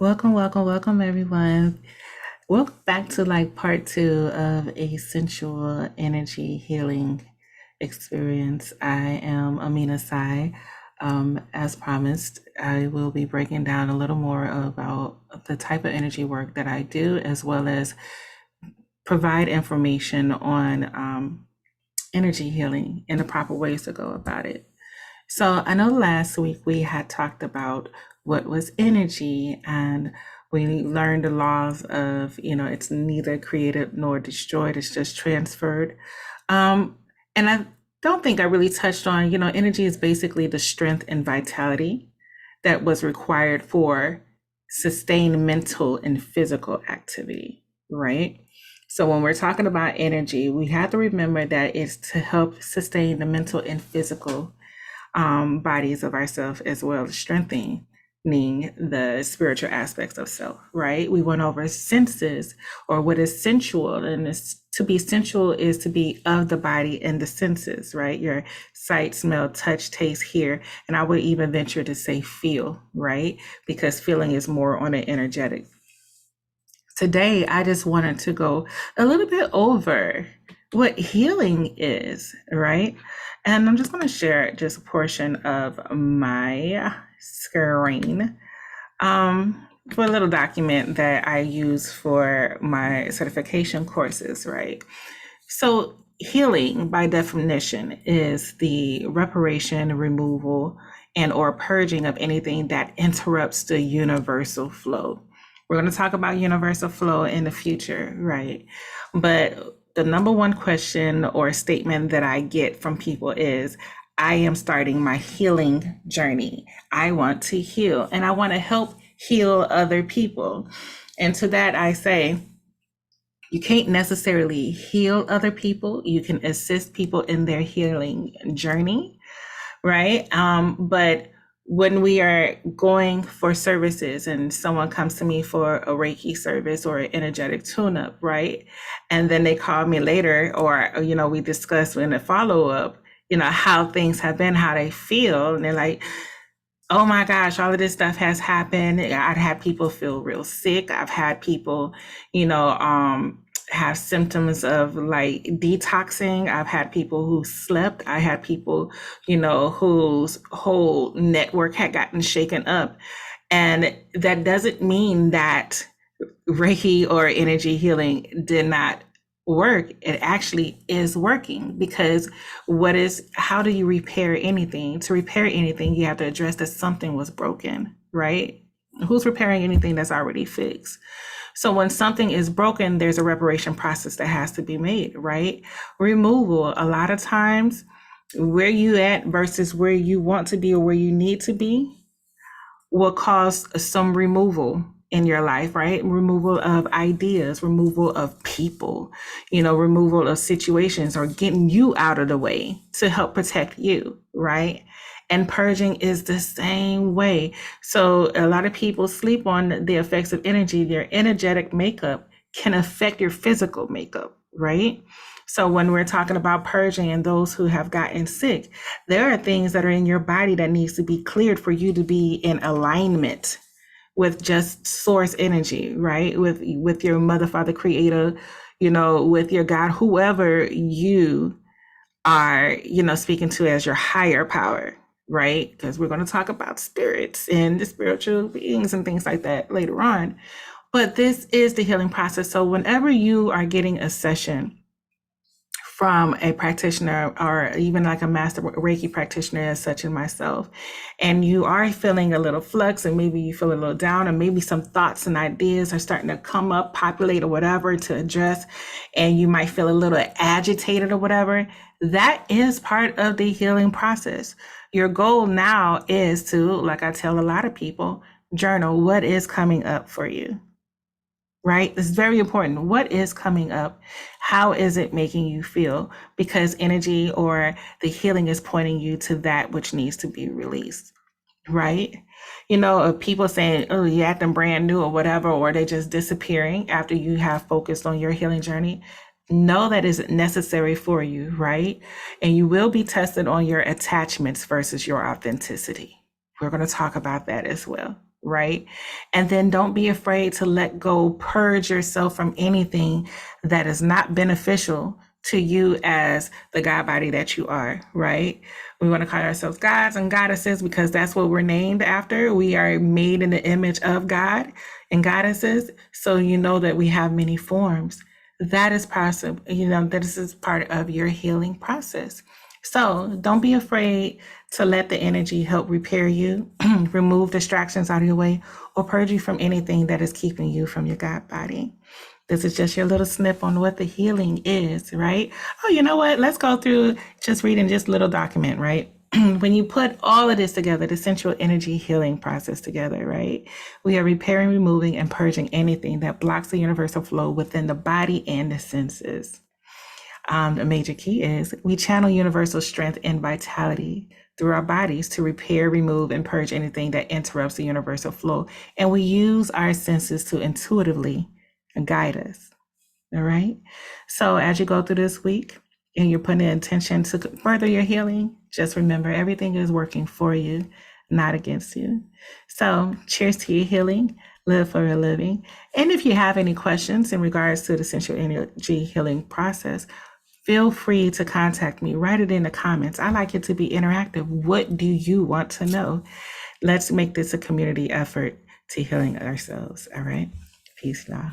Welcome, everyone. Welcome back to part two of a sensual energy healing experience. I am Amina Sai. As promised, I will be breaking down a little more about the type of energy work that I do, as well as provide information on energy healing and the proper ways to go about it. So I know last week we had talked about what was energy, and we learned the laws of, it's neither created nor destroyed, it's just transferred. And I don't think I really touched on, energy is basically the strength and vitality that was required for sustained mental and physical activity, right? So when we're talking about energy, we have to remember that it's to help sustain the mental and physical bodies of ourselves, as well as strengthening the spiritual aspects of self, right? We went over senses, or what is sensual, and to be sensual is to be of the body and the senses, right? Your sight, smell, touch, taste, hear, and I would even venture to say feel, right? Because feeling is more on an energetic. Today, I just wanted to go a little bit over what healing is, right? And I'm just going to share just a portion of my screen for a little document that I use for my certification courses, right? So healing, by definition, is the reparation, removal, and or purging of anything that interrupts the universal flow. We're going to talk about universal flow in the future, right? But the number one question or statement that I get from people is, I am starting my healing journey. I want to heal, and I want to help heal other people. And to that, I say, you can't necessarily heal other people. You can assist people in their healing journey, right? But when we are going for services and someone comes to me for a Reiki service or an energetic tune-up, right? And then they call me later, or, we discuss in a follow-up, how things have been, how they feel. And they're like, oh my gosh, all of this stuff has happened. I've had people feel real sick. I've had people, have symptoms of like detoxing. I've had people who slept. I had people, whose whole network had gotten shaken up. And that doesn't mean that Reiki or energy healing did not work. It actually is working, because how do you repair anything? To repair anything, you have to address that something was broken, right? Who's repairing anything that's already fixed? So when something is broken, there's a reparation process that has to be made, right? Removal, a lot of times, where you at versus where you want to be or where you need to be will cause some removal in your life, right? Removal of ideas, removal of people, removal of situations, or getting you out of the way to help protect you, right? And purging is the same way. So a lot of people sleep on the effects of energy. Their energetic makeup can affect your physical makeup, right? So when we're talking about purging and those who have gotten sick, there are things that are in your body that needs to be cleared for you to be in alignment with just source energy, right? With your mother, father, creator, with your God, whoever you are, speaking to as your higher power, right? Because we're going to talk about spirits and the spiritual beings and things like that later on. But this is the healing process. So whenever you are getting a session from a practitioner, or even like a master Reiki practitioner as such in myself, and you are feeling a little flux, and maybe you feel a little down, and maybe some thoughts and ideas are starting to come up, populate or whatever to address, and you might feel a little agitated or whatever, that is part of the healing process. Your goal now is to, like I tell a lot of people, journal what is coming up for you. Right? It's very important. What is coming up? How is it making you feel? Because energy or the healing is pointing you to that which needs to be released. Right? People saying, oh, you're acting brand new or whatever, or they just disappearing after you have focused on your healing journey. Know that is necessary for you, right? And you will be tested on your attachments versus your authenticity. We're going to talk about that as well. right? And then don't be afraid to let go, purge yourself from anything that is not beneficial to you as the God body that you are, right? We want to call ourselves gods and goddesses because that's what we're named after. We are made in the image of God and goddesses. So you know that we have many forms. That is possible, that this is part of your healing process. So don't be afraid to let the energy help repair you, remove distractions out of your way, or purge you from anything that is keeping you from your God body. This is just your little snip on what the healing is, right? Oh, you know what? Let's go through just reading this little document, right? When you put all of this together, the sensual energy healing process together, right? We are repairing, removing, and purging anything that blocks the universal flow within the body and the senses. The major key is we channel universal strength and vitality through our bodies to repair, remove, and purge anything that interrupts the universal flow. And we use our senses to intuitively guide us. All right. So as you go through this week and you're putting intention to further your healing, just remember everything is working for you, not against you. So cheers to your healing. Live for a living. And if you have any questions in regards to the sensual energy healing process, feel free to contact me. Write it in the comments. I like it to be interactive. What do you want to know? Let's make this a community effort to healing ourselves. All right. Peace, y'all.